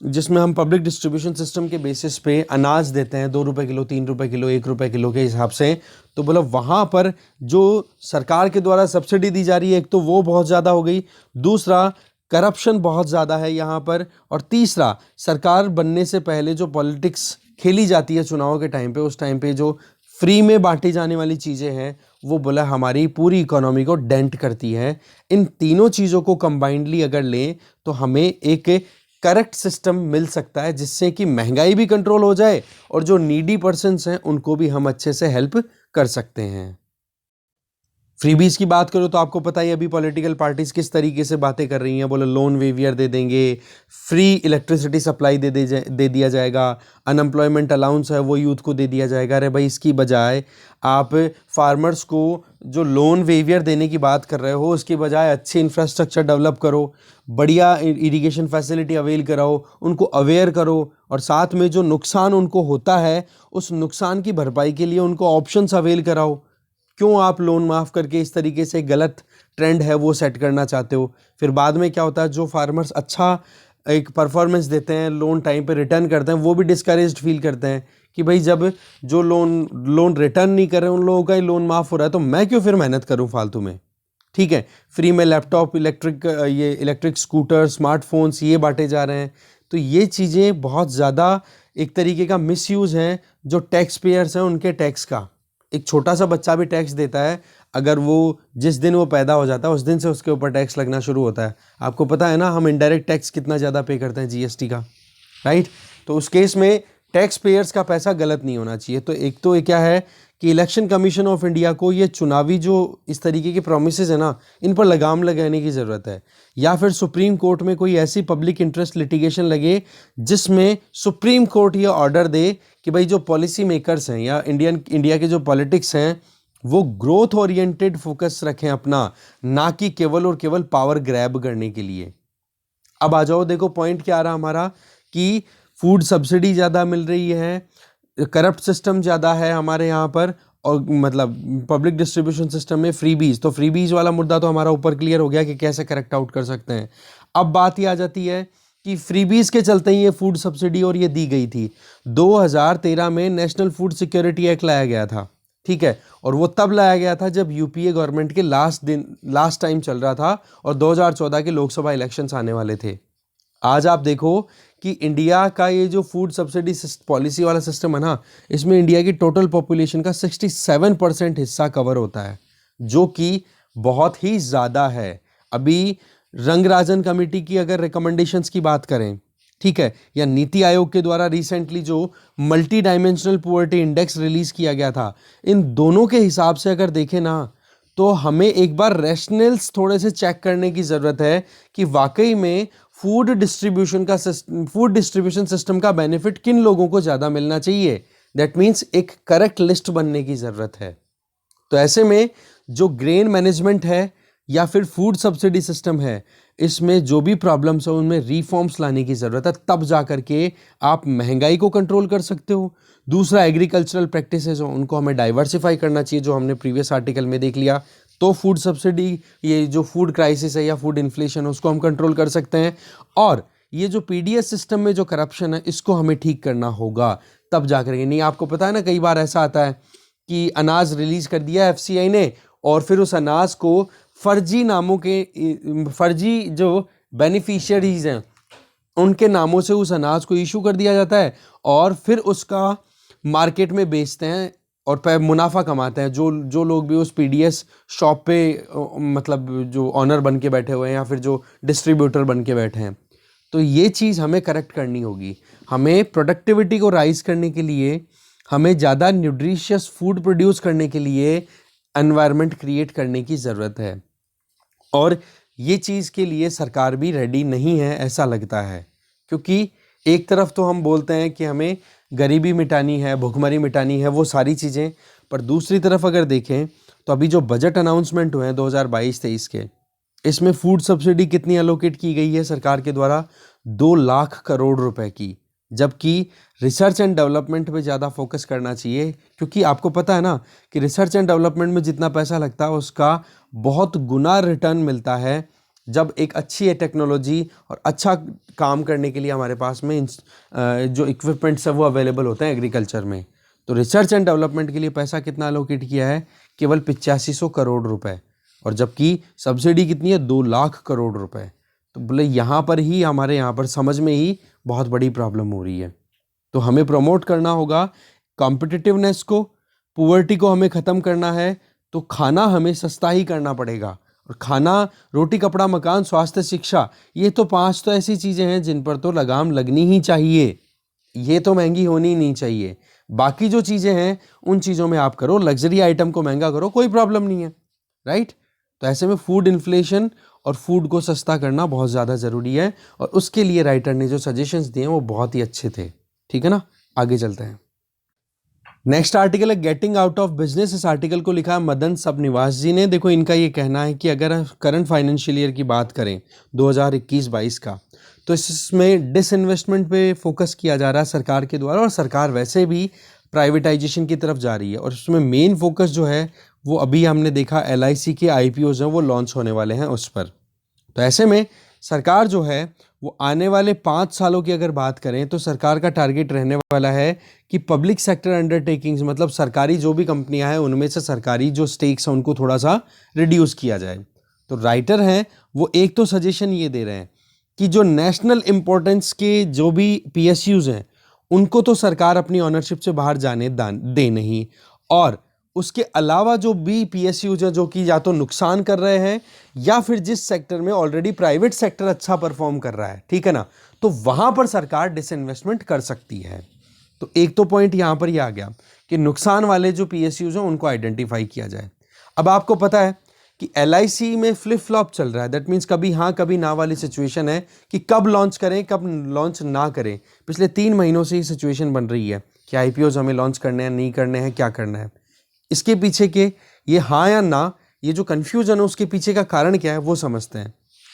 जिसमें हम पब्लिक डिस्ट्रीब्यूशन सिस्टम के बेसिस पे अनाज देते हैं 2 रुपए किलो, 3 रुपए किलो, 1 रुपए किलो के हिसाब से, तो बोला वहाँ पर जो सरकार के द्वारा सब्सिडी दी जा रही है, एक तो वो बहुत ज़्यादा हो गई, दूसरा करप्शन बहुत ज़्यादा है यहाँ पर, और तीसरा सरकार बनने से पहले जो पॉलिटिक्स खेली जाती है चुनाव के टाइम पे, उस टाइम पे जो फ्री में बांटी जाने वाली चीज़ें हैं, वो बोला हमारी पूरी इकोनॉमी को डेंट करती है। इन तीनों चीज़ों को कंबाइंडली अगर लें तो हमें एक करेक्ट सिस्टम मिल सकता है, जिससे कि महंगाई भी कंट्रोल हो जाए और जो नीडी पर्सन्स हैं उनको भी हम अच्छे से हेल्प कर सकते हैं। फ्रीबीज की बात करो तो आपको पता ही अभी पॉलिटिकल पार्टीज किस तरीके से बातें कर रही हैं। बोले लोन वेवियर दे देंगे, फ्री इलेक्ट्रिसिटी सप्लाई दे दिया जाएगा, अनएम्प्लॉयमेंट अलाउंस है वो यूथ को दे दिया जाएगा। अरे भाई, इसकी बजाय आप फार्मर्स को जो लोन वेवियर देने की बात कर रहे हो, उसकी बजाय अच्छे इंफ्रास्ट्रक्चर डेवलप करो, बढ़िया इरिगेशन फैसिलिटी अवेल कराओ, उनको अवेयर करो, और साथ में जो नुकसान उनको होता है उस नुकसान की भरपाई के लिए उनको ऑप्शंस अवेल कराओ। क्यों आप लोन माफ़ करके इस तरीके से गलत ट्रेंड है वो सेट करना चाहते हो? फिर बाद में क्या होता है, जो फार्मर्स अच्छा एक परफॉर्मेंस देते हैं, लोन टाइम पे रिटर्न करते हैं, वो भी डिस्करेज्ड फील करते हैं कि भाई जब जो लोन रिटर्न नहीं कर रहे उन लोगों का ही लोन माफ़ हो रहा है, तो मैं क्यों फिर मेहनत करूं फालतू में। ठीक है, फ्री में लैपटॉप, इलेक्ट्रिक स्कूटर, स्मार्टफोन्स ये बांटे जा रहे हैं। तो ये चीज़ें बहुत ज़्यादा एक तरीके का मिसयूज़ है जो टैक्स पेयर्स हैं उनके टैक्स का। एक छोटा सा बच्चा भी टैक्स देता है, अगर वो जिस दिन वो पैदा हो जाता है उस दिन से उसके ऊपर टैक्स लगना शुरू होता है। आपको पता है ना, हम इनडायरेक्ट टैक्स कितना ज़्यादा पे करते हैं जीएसटी का, राइट। तो उस केस में टैक्स पेयर्स का पैसा गलत नहीं होना चाहिए। तो एक तो ये क्या है कि इलेक्शन कमीशन ऑफ इंडिया को ये चुनावी जो इस तरीके के प्रोमिसेस है ना, इन पर लगाम लगाने की ज़रूरत है, या फिर सुप्रीम कोर्ट में कोई ऐसी पब्लिक इंटरेस्ट लिटिगेशन लगे जिसमें सुप्रीम कोर्ट ये ऑर्डर दे कि भाई जो पॉलिसी मेकर्स हैं या इंडिया के जो पॉलिटिक्स हैं वो ग्रोथ ओरिएंटेड फोकस रखें अपना, ना कि केवल और केवल पावर ग्रैब करने के लिए। अब आ जाओ, देखो पॉइंट क्या आ रहा हमारा कि फूड सब्सिडी ज़्यादा मिल रही है, करप्ट सिस्टम ज़्यादा है हमारे यहाँ पर, और मतलब पब्लिक डिस्ट्रीब्यूशन सिस्टम में फ्रीबीज। तो फ्रीबीज वाला मुद्दा तो हमारा ऊपर क्लियर हो गया कि कैसे करेक्ट आउट कर सकते हैं। अब बात ये आ जाती है कि फ्रीबीज के चलते ही ये फूड सब्सिडी और ये दी गई थी। 2013 में नेशनल फूड सिक्योरिटी एक्ट लाया गया था, ठीक है, और वो तब लाया गया था जब यूपीए गवर्नमेंट के लास्ट टाइम चल रहा था और 2014 के लोकसभा इलेक्शंस आने वाले थे। आज आप देखो कि इंडिया का ये जो फूड सब्सिडी पॉलिसी वाला सिस्टम है ना, इसमें इंडिया की टोटल पॉपुलेशन का 67% हिस्सा कवर होता है, जो कि बहुत ही ज़्यादा है। अभी रंगराजन कमेटी की अगर रिकमेंडेशंस की बात करें, ठीक है, या नीति आयोग के द्वारा रिसेंटली जो multi dimensional poverty index release किया गया था, इन दोनों के हिसाब से अगर देखें ना, तो हमें एक बार रैशनल्स थोड़े से चेक करने की ज़रूरत है कि वाकई में फूड डिस्ट्रीब्यूशन सिस्टम का बेनिफिट किन लोगों को ज़्यादा मिलना चाहिए। दैट मीन्स एक करेक्ट लिस्ट बनने की ज़रूरत है। तो ऐसे में जो ग्रेन मैनेजमेंट है या फिर फूड सब्सिडी सिस्टम है, इसमें जो भी प्रॉब्लम्स है उनमें रिफॉर्म्स लाने की ज़रूरत है, तब जा करके आप महंगाई को कंट्रोल कर सकते हो। दूसरा, एग्रीकल्चरल प्रैक्टिसेस हो उनको हमें डाइवर्सिफाई करना चाहिए, जो हमने प्रीवियस आर्टिकल में देख लिया। तो फूड सब्सिडी, ये जो फूड क्राइसिस है या फूड इन्फ्लेशन है, उसको हम कंट्रोल कर सकते हैं। और ये जो पीडीएस सिस्टम में जो करप्शन है, इसको हमें ठीक करना होगा, तब जा करके। नहीं, आपको पता है ना, कई बार ऐसा आता है कि अनाज रिलीज कर दिया एफसीआई ने और फिर उस अनाज को फर्जी नामों के, फर्जी जो बेनिफिशियरीज हैं उनके नामों से उस अनाज को इशू कर दिया जाता है और फिर उसका मार्केट में बेचते हैं और मुनाफा कमाते हैं। जो लोग भी उस पीडीएस शॉप पे मतलब जो ऑनर बन के बैठे हुए हैं या फिर जो डिस्ट्रीब्यूटर बन के बैठे हैं। तो ये चीज़ हमें करेक्ट करनी होगी। हमें प्रोडक्टिविटी को राइज करने के लिए, हमें ज़्यादा न्यूट्रिशियस फूड प्रोड्यूस करने के लिए एनवायरनमेंट क्रिएट करने की ज़रूरत है, और ये चीज़ के लिए सरकार भी रेडी नहीं है ऐसा लगता है। क्योंकि एक तरफ तो हम बोलते हैं कि हमें गरीबी मिटानी है, भुखमरी मिटानी है, वो सारी चीज़ें, पर दूसरी तरफ अगर देखें तो अभी जो बजट अनाउंसमेंट हुए हैं 2022-23 के, इसमें फूड सब्सिडी कितनी एलोकेट की गई है सरकार के द्वारा? 2 लाख करोड़ रुपए की। जबकि रिसर्च एंड डेवलपमेंट पे ज़्यादा फोकस करना चाहिए, क्योंकि आपको पता है ना कि रिसर्च एंड डेवलपमेंट में जितना पैसा लगता है उसका बहुत गुना रिटर्न मिलता है जब एक अच्छी टेक्नोलॉजी और अच्छा काम करने के लिए हमारे पास में जो इक्विपमेंट्स है वो अवेलेबल होते हैं एग्रीकल्चर में। तो रिसर्च एंड डेवलपमेंट के लिए पैसा कितना एलोकेट किया है? केवल 8500 करोड़ रुपए, और जबकि सब्सिडी कितनी है? 2 लाख करोड़ रुपए। तो बोले यहाँ पर ही हमारे यहाँ पर समझ में ही बहुत बड़ी प्रॉब्लम हो रही है। तो हमें प्रमोट करना होगा कॉम्पिटिटिवनेस को, पुअर्टी को हमें ख़त्म करना है, तो खाना हमें सस्ता ही करना पड़ेगा। और खाना, रोटी, कपड़ा, मकान, स्वास्थ्य, शिक्षा, ये तो 5 तो ऐसी चीज़ें हैं जिन पर तो लगाम लगनी ही चाहिए, ये तो महंगी होनी ही नहीं चाहिए। बाकी जो चीज़ें हैं उन चीज़ों में आप करो, लग्जरी आइटम को महंगा करो, कोई प्रॉब्लम नहीं है, राइट। तो ऐसे में फूड इन्फ्लेशन और फूड को सस्ता करना बहुत ज़्यादा ज़रूरी है, और उसके लिए राइटर ने जो सजेशंस दिए हैं वो बहुत ही अच्छे थे, ठीक है ना। आगे चलते हैं। नेक्स्ट आर्टिकल है गेटिंग आउट ऑफ बिजनेस। इस आर्टिकल को लिखा है मदन सबनिवास जी ने। देखो, इनका ये कहना है कि अगर करंट फाइनेंशियल ईयर की बात करें 2021-22 का, तो इसमें डिसइन्वेस्टमेंट पे फोकस किया जा रहा है सरकार के द्वारा, और सरकार वैसे भी प्राइवेटाइजेशन की तरफ जा रही है। और उसमें मेन फोकस जो है वो अभी हमने देखा LIC के IPOs हैं वो लॉन्च होने वाले हैं उस पर। तो ऐसे में सरकार जो है वो आने वाले 5 सालों की अगर बात करें तो सरकार का टारगेट रहने वाला है कि पब्लिक सेक्टर अंडरटेकिंग्स, मतलब सरकारी जो भी कंपनियां हैं उनमें से सरकारी जो स्टेक्स हैं उनको थोड़ा सा रिड्यूस किया जाए। तो राइटर हैं वो एक तो सजेशन ये दे रहे हैं कि जो नेशनल इंपॉर्टेंस के जो भी PSUs हैं उनको तो सरकार अपनी ऑनरशिप से बाहर जाने दे नहीं, और उसके अलावा जो भी PSUs हैं जो कि या तो नुकसान कर रहे हैं या फिर जिस सेक्टर में ऑलरेडी प्राइवेट सेक्टर अच्छा परफॉर्म कर रहा है, ठीक है ना, तो वहां पर सरकार डिसइन्वेस्टमेंट कर सकती है। तो एक तो पॉइंट यहां पर ये आ गया कि नुकसान वाले जो PSUs हैं उनको आइडेंटिफाई किया जाए। अब आपको पता है कि LIC में फ्लिप फ्लॉप चल रहा है, दैट मीन्स कभी हाँ कभी ना वाली सिचुएशन है कि कब लॉन्च करें कब लॉन्च ना करें। पिछले 3 महीनों से ये सिचुएशन बन रही है कि IPOs हमें लॉन्च करने हैं, नहीं करने हैं, क्या करना है। इसके पीछे के ये हाँ या ना, ये जो कन्फ्यूजन है उसके पीछे का कारण क्या है वो समझते हैं।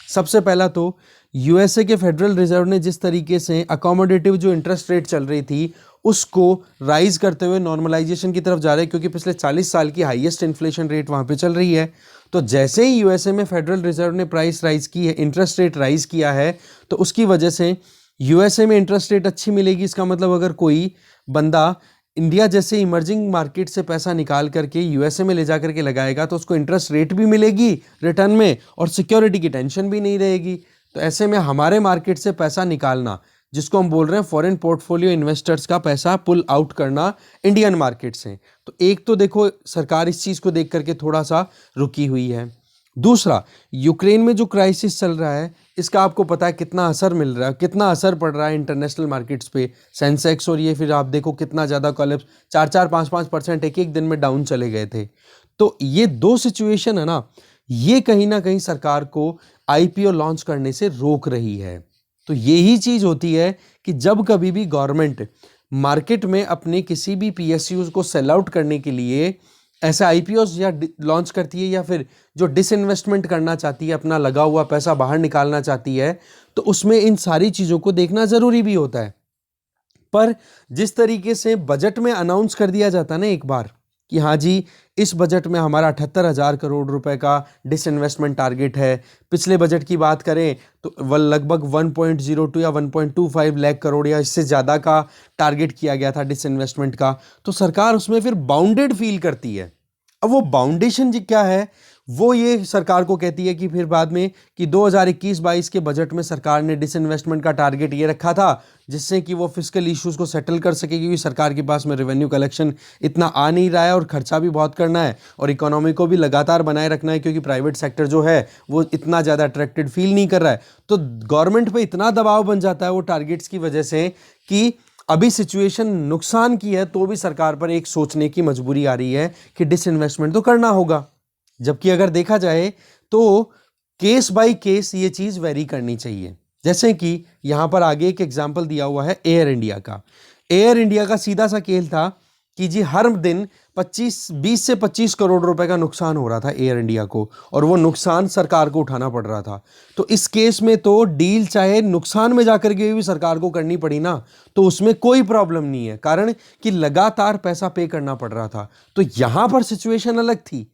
सबसे पहला तो USA के फेडरल रिजर्व ने जिस तरीके से अकोमोडेटिव जो इंटरेस्ट रेट चल रही थी उसको राइज करते हुए नॉर्मलाइजेशन की तरफ जा रहे हैं, क्योंकि पिछले 40 साल की हाईएस्ट इन्फ्लेशन रेट वहाँ पे चल रही है। तो जैसे ही USA में फेडरल रिजर्व ने प्राइस राइज की है, इंटरेस्ट रेट राइज किया है, तो उसकी वजह से USA में इंटरेस्ट रेट अच्छी मिलेगी। इसका मतलब अगर कोई बंदा इंडिया जैसे इमर्जिंग मार्केट से पैसा निकाल करके USA में ले जा करके लगाएगा तो उसको इंटरेस्ट रेट भी मिलेगी रिटर्न में, और सिक्योरिटी की टेंशन भी नहीं रहेगी। तो ऐसे में हमारे मार्केट से पैसा निकालना, जिसको हम बोल रहे हैं फॉरेन पोर्टफोलियो इन्वेस्टर्स का पैसा पुल आउट करना इंडियन मार्केट से, तो एक तो देखो सरकार इस चीज़ को देख करके थोड़ा सा रुकी हुई है। दूसरा, यूक्रेन में जो क्राइसिस चल रहा है इसका आपको पता है कितना असर मिल रहा है, कितना असर पड़ रहा है इंटरनेशनल मार्केट्स पे। सेंसेक्स और ये फिर आप देखो कितना ज़्यादा कोलैप्स, 4-4, 5-5% एक दिन में डाउन चले गए थे। तो ये 2 सिचुएशन है ना, ये कहीं ना कहीं सरकार को IPO लॉन्च करने से रोक रही है। तो यही चीज़ होती है कि जब कभी भी गवर्नमेंट मार्केट में अपने किसी भी PSUs को सेल आउट करने के लिए ऐसा IPOs या लॉन्च करती है, या फिर जो डिसइन्वेस्टमेंट करना चाहती है, अपना लगा हुआ पैसा बाहर निकालना चाहती है, तो उसमें इन सारी चीज़ों को देखना ज़रूरी भी होता है। पर जिस तरीके से बजट में अनाउंस कर दिया जाता है ना एक बार कि हाँ जी इस बजट में हमारा 78,000 करोड़ रुपए का डिसइन्वेस्टमेंट टारगेट है। पिछले बजट की बात करें तो वह लगभग 1.02 या 1.25 लाख करोड़ या इससे ज़्यादा का टारगेट किया गया था डिसइन्वेस्टमेंट का, तो सरकार उसमें फिर बाउंडेड फील करती है। अब वो बाउंडेशन जी क्या है वो ये सरकार को कहती है कि फिर बाद में कि 2021-22 के बजट में सरकार ने डिसइन्वेस्टमेंट का टारगेट ये रखा था जिससे कि वो फिस्कल इश्यूज को सेटल कर सके, क्योंकि सरकार के पास में रेवेन्यू कलेक्शन इतना आ नहीं रहा है और खर्चा भी बहुत करना है और इकोनॉमी को भी लगातार बनाए रखना है, क्योंकि प्राइवेट सेक्टर जो है वो इतना ज़्यादा अट्रैक्टेड फील नहीं कर रहा है। तो गवर्नमेंट पे इतना दबाव बन जाता है वो टारगेट्स की वजह से कि अभी सिचुएशन नुकसान की है तो भी सरकार पर एक सोचने की मजबूरी आ रही है कि डिसइन्वेस्टमेंट तो करना होगा। जबकि अगर देखा जाए तो केस बाय केस ये चीज़ वेरी करनी चाहिए। जैसे कि यहाँ पर आगे एक एग्जांपल दिया हुआ है एयर इंडिया का। एयर इंडिया का सीधा सा खेल था कि जी हर दिन 20 से 25 करोड़ रुपए का नुकसान हो रहा था एयर इंडिया को, और वो नुकसान सरकार को उठाना पड़ रहा था। तो इस केस में तो डील चाहे नुकसान में जाकर के भी सरकार को करनी पड़ी ना, तो उसमें कोई प्रॉब्लम नहीं है, कारण कि लगातार पैसा पे करना पड़ रहा था। तो यहां पर सिचुएशन अलग थी।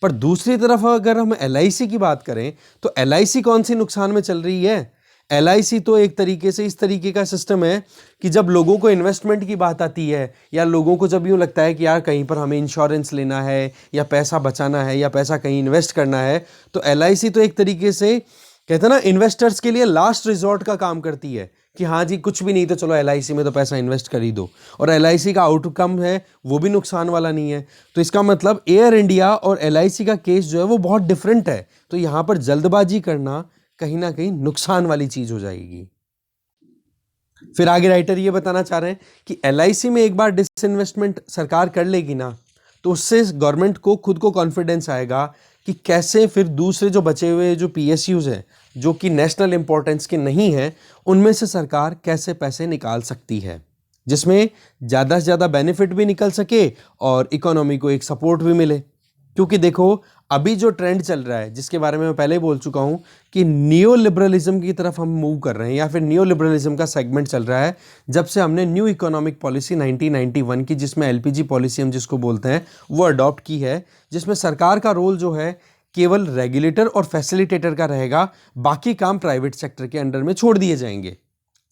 पर दूसरी तरफ अगर हम एलआईसी की बात करें, तो एलआईसी कौन सी नुकसान में चल रही है? एलआईसी तो एक तरीके से इस तरीके का सिस्टम है कि जब लोगों को इन्वेस्टमेंट की बात आती है, या लोगों को जब यूँ लगता है कि यार कहीं पर हमें इंश्योरेंस लेना है, या पैसा बचाना है, या पैसा कहीं इन्वेस्ट करना है, तो एलआईसी तो एक तरीके से कहते हैं ना, इन्वेस्टर्स के लिए लास्ट रिजॉर्ट का काम करती है कि हाँ जी कुछ भी नहीं तो चलो एलआईसी में तो पैसा इन्वेस्ट कर ही दो, और एलआईसी का आउटकम है वो भी नुकसान वाला नहीं है। तो इसका मतलब एयर इंडिया और एलआईसी का केस जो है वो बहुत डिफरेंट है। तो यहाँ पर जल्दबाजी करना कहीं ना कहीं नुकसान वाली चीज हो जाएगी। फिर आगे राइटर ये बताना चाह रहे हैं कि एलआईसी में एक बार डिसइन्वेस्टमेंट सरकार कर लेगी ना, तो उससे गवर्नमेंट को खुद को कॉन्फिडेंस आएगा कि कैसे फिर दूसरे जो बचे हुए जो पीएसयूज हैं, जो कि नेशनल इंपॉर्टेंस के नहीं हैं, उनमें से सरकार कैसे पैसे निकाल सकती है, जिसमें ज़्यादा से ज़्यादा बेनिफिट भी निकल सके और इकोनॉमी को एक सपोर्ट भी मिले। क्योंकि देखो अभी जो ट्रेंड चल रहा है, जिसके बारे में मैं पहले ही बोल चुका हूं कि नियो लिबरलिज्म की तरफ हम मूव कर रहे हैं, या फिर नियो लिबरलिज्म का सेगमेंट चल रहा है जब से हमने न्यू इकोनॉमिक पॉलिसी 1991 की, जिसमें एलपीजी पॉलिसी हम जिसको बोलते हैं, वो अडॉप्ट की है, जिसमें सरकार का रोल जो है केवल रेगुलेटर और फैसिलिटेटर का रहेगा, बाकी काम प्राइवेट सेक्टर के अंडर में छोड़ दिए जाएंगे,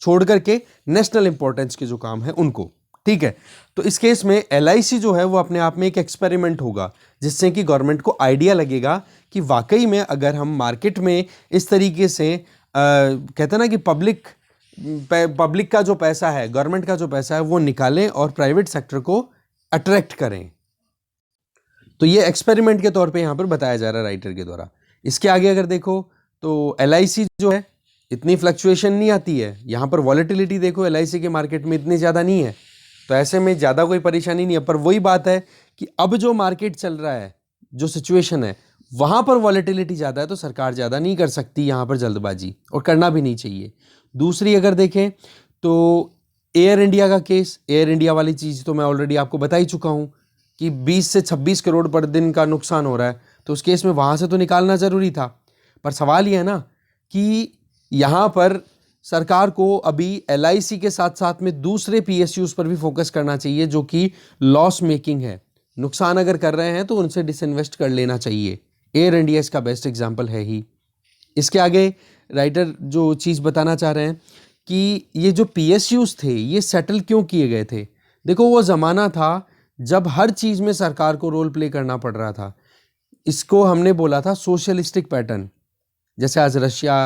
छोड़ करके नेशनल इंपॉर्टेंस के जो काम है उनको। ठीक है, तो इस केस में एलआईसी जो है वो अपने आप में एक एक्सपेरिमेंट होगा, जिससे कि गवर्नमेंट को आइडिया लगेगा कि वाकई में अगर हम मार्केट में इस तरीके से कहते हैं ना कि पब्लिक का जो पैसा है, गवर्नमेंट का जो पैसा है वो निकालें और प्राइवेट सेक्टर को अट्रैक्ट करें। तो ये एक्सपेरिमेंट के तौर पे यहाँ पर बताया जा रहा है राइटर के द्वारा। इसके आगे अगर देखो तो एलआईसी जो है इतनी फ्लक्चुएशन नहीं आती है, यहाँ पर वॉलेटिलिटी देखो एलआईसी के मार्केट में इतनी ज़्यादा नहीं है, तो ऐसे में ज़्यादा कोई परेशानी नहीं है। पर वही बात है कि अब जो मार्केट चल रहा है, जो सिचुएशन है, वहाँ पर वॉलेटिलिटी ज़्यादा है, तो सरकार ज़्यादा नहीं कर सकती यहाँ पर जल्दबाजी, और करना भी नहीं चाहिए। दूसरी अगर देखें तो एयर इंडिया का केस, एयर इंडिया वाली चीज़ तो मैं ऑलरेडी आपको बता ही चुका हूँ कि 20 से 26 करोड़ पर दिन का नुकसान हो रहा है, तो उस केस में वहाँ से तो निकालना ज़रूरी था। पर सवाल ये है ना कि यहाँ पर सरकार को अभी एलआईसी के साथ साथ में दूसरे पीएसयूज पर भी फोकस करना चाहिए, जो कि लॉस मेकिंग है, नुकसान अगर कर रहे हैं तो उनसे डिसइन्वेस्ट कर लेना चाहिए। एयर इंडिया इसका बेस्ट एग्जांपल है ही। इसके आगे राइटर जो चीज़ बताना चाह रहे हैं कि ये जो पीएसयूज थे ये सेटल क्यों किए गए थे। देखो वो ज़माना था जब हर चीज़ में सरकार को रोल प्ले करना पड़ रहा था। इसको हमने बोला था सोशलिस्टिक पैटर्न। जैसे आज रशिया,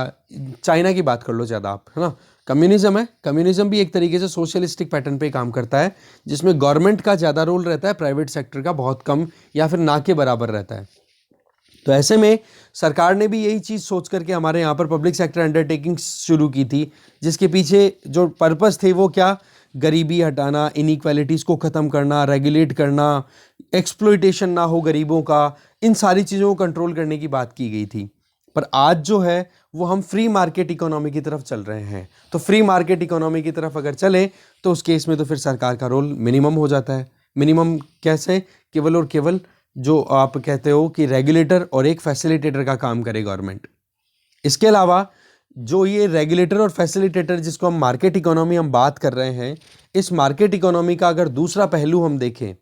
चाइना की बात कर लो ज़्यादा आप, है ना, कम्युनिज्म है, कम्युनिज्म भी एक तरीके से सोशलिस्टिक पैटर्न पे काम करता है, जिसमें गवर्नमेंट का ज़्यादा रोल रहता है, प्राइवेट सेक्टर का बहुत कम या फिर ना के बराबर रहता है। तो ऐसे में सरकार ने भी यही चीज़ सोच करके हमारे यहाँ पर पब्लिक सेक्टर अंडरटेकिंग शुरू की थी, जिसके पीछे जो पर्पस थे वो क्या, गरीबी हटाना, इनइक्वालिटीज़ को ख़त्म करना, रेगुलेट करना, एक्सप्लॉयटेशन ना हो गरीबों का, इन सारी चीज़ों को कंट्रोल करने की बात की गई थी। पर आज जो है वो हम फ्री मार्केट इकोनॉमी की तरफ चल रहे हैं। तो फ्री मार्केट इकोनॉमी की तरफ अगर चले तो उस केस में तो फिर सरकार का रोल मिनिमम हो जाता है। मिनिमम कैसे, केवल और केवल जो आप कहते हो कि रेगुलेटर और एक फैसिलिटेटर का काम करे गवर्नमेंट। इसके अलावा जो ये रेगुलेटर और फैसिलिटेटर जिसको हम मार्केट इकोनॉमी हम बात कर रहे हैं, इस मार्केट इकोनॉमी का अगर दूसरा पहलू हम देखें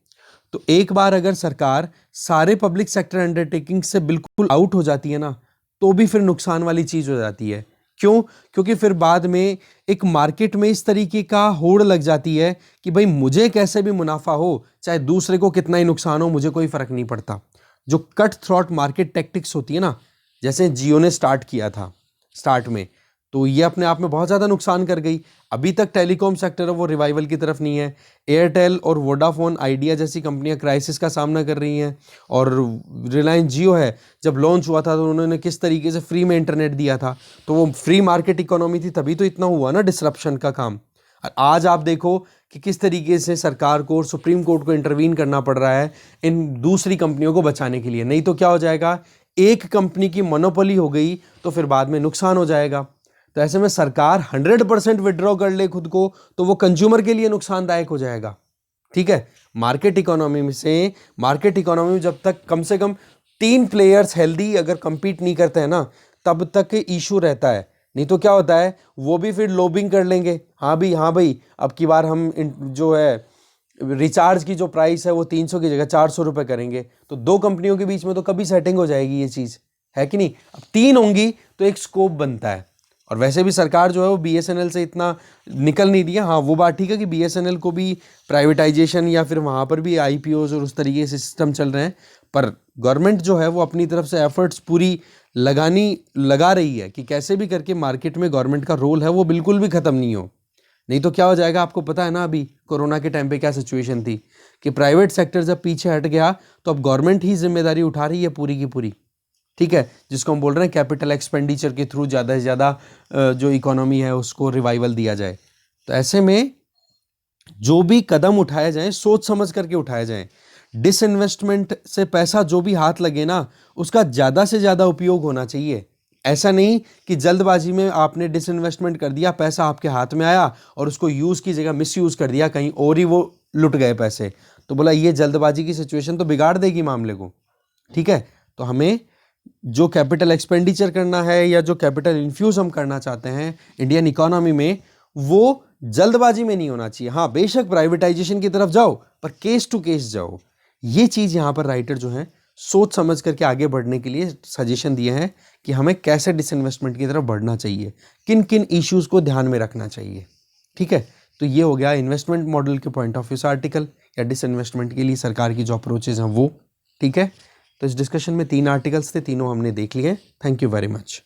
तो एक बार अगर सरकार सारे पब्लिक सेक्टर अंडरटेकिंग से बिल्कुल आउट हो जाती है ना, तो भी फिर नुकसान वाली चीज़ हो जाती है। क्यों? क्योंकि फिर बाद में एक मार्केट में इस तरीके का होड़ लग जाती है कि भाई मुझे कैसे भी मुनाफा हो, चाहे दूसरे को कितना ही नुकसान हो, मुझे कोई फ़र्क नहीं पड़ता। जो कट थ्रॉट मार्केट टैक्टिक्स होती है ना, जैसे जियो ने स्टार्ट किया था स्टार्ट में, तो ये अपने आप में बहुत ज़्यादा नुकसान कर गई। अभी तक टेलीकॉम सेक्टर है वो रिवाइवल की तरफ नहीं है। एयरटेल और वोडाफोन आइडिया जैसी कंपनियां क्राइसिस का सामना कर रही हैं, और रिलायंस जियो है, जब लॉन्च हुआ था तो उन्होंने किस तरीके से फ्री में इंटरनेट दिया था, तो वो फ्री मार्केट इकोनॉमी थी, तभी तो इतना हुआ ना डिसरप्शन का काम। आज आप देखो कि किस तरीके से सरकार को और सुप्रीम कोर्ट को इंटरवीन करना पड़ रहा है इन दूसरी कंपनियों को बचाने के लिए। नहीं तो क्या हो जाएगा, एक कंपनी की मोनोपोली हो गई तो फिर बाद में नुकसान हो जाएगा। तो ऐसे में सरकार 100% विड्रॉ कर ले खुद को, तो वो कंज्यूमर के लिए नुकसानदायक हो जाएगा। ठीक है, मार्केट इकोनॉमी में जब तक कम से कम 3 प्लेयर्स हेल्दी अगर compete नहीं करते हैं ना, तब तक इशू रहता है। नहीं तो क्या होता है, वो भी फिर लॉबिंग कर लेंगे, हाँ भाई अब की बार हम जो है रिचार्ज की जो प्राइस है वो 300 की जगह 400 रुपये करेंगे। तो 2 कंपनियों के बीच में तो कभी सेटिंग हो जाएगी ये चीज़, है कि नहीं। अब 3 होंगी तो एक स्कोप बनता है। और वैसे भी सरकार जो है वो BSNL से इतना निकल नहीं दिया। हाँ, वो बात ठीक है कि BSNL को भी प्राइवेटाइजेशन या फिर वहाँ पर भी IPOs और उस तरीके से सिस्टम चल रहे हैं, पर गवर्नमेंट जो है वो अपनी तरफ से एफर्ट्स पूरी लगा रही है कि कैसे भी करके मार्केट में गवर्नमेंट का रोल है वो बिल्कुल भी ख़त्म नहीं हो। नहीं तो क्या हो जाएगा, आपको पता है ना अभी कोरोना के टाइम पे क्या सिचुएशन थी कि प्राइवेट सेक्टर जब पीछे हट गया तो अब गवर्नमेंट ही जिम्मेदारी उठा रही है पूरी की पूरी, ठीक है, जिसको हम बोल रहे हैं कैपिटल एक्सपेंडिचर के थ्रू ज़्यादा से ज़्यादा जो इकोनॉमी है उसको रिवाइवल दिया जाए। तो ऐसे में जो भी कदम उठाए जाएं सोच समझ करके उठाए जाएं। डिसइन्वेस्टमेंट से पैसा जो भी हाथ लगे ना, उसका ज़्यादा से ज़्यादा उपयोग होना चाहिए। ऐसा नहीं कि जल्दबाजी में आपने डिसइन्वेस्टमेंट कर दिया, पैसा आपके हाथ में आया और उसको यूज़ की जगह मिसयूज़ कर दिया, कहीं और ही वो लुट गए पैसे। तो बोला ये जल्दबाजी की सिचुएशन तो बिगाड़ देगी मामले को, ठीक है। तो हमें जो कैपिटल एक्सपेंडिचर करना है या जो कैपिटल इन्फ्यूज़ हम करना चाहते हैं इंडियन इकोनॉमी में, वो जल्दबाजी में नहीं होना चाहिए। हाँ, बेशक प्राइवेटाइजेशन की तरफ जाओ, पर केस टू केस जाओ। ये चीज़ यहाँ पर राइटर जो है सोच समझ करके आगे बढ़ने के लिए सजेशन दिए हैं कि हमें कैसे डिसइन्वेस्टमेंट की तरफ बढ़ना चाहिए, किन किन इश्यूज़ को ध्यान में रखना चाहिए, ठीक है। तो ये हो गया इन्वेस्टमेंट मॉडल के पॉइंट ऑफ व्यू से आर्टिकल, या डिसइन्वेस्टमेंट के लिए सरकार की जो अप्रोचेज हैं वो, ठीक है। तो इस डिस्कशन में 3 आर्टिकल्स थे, तीनों हमने देख लिए। Thank you very much.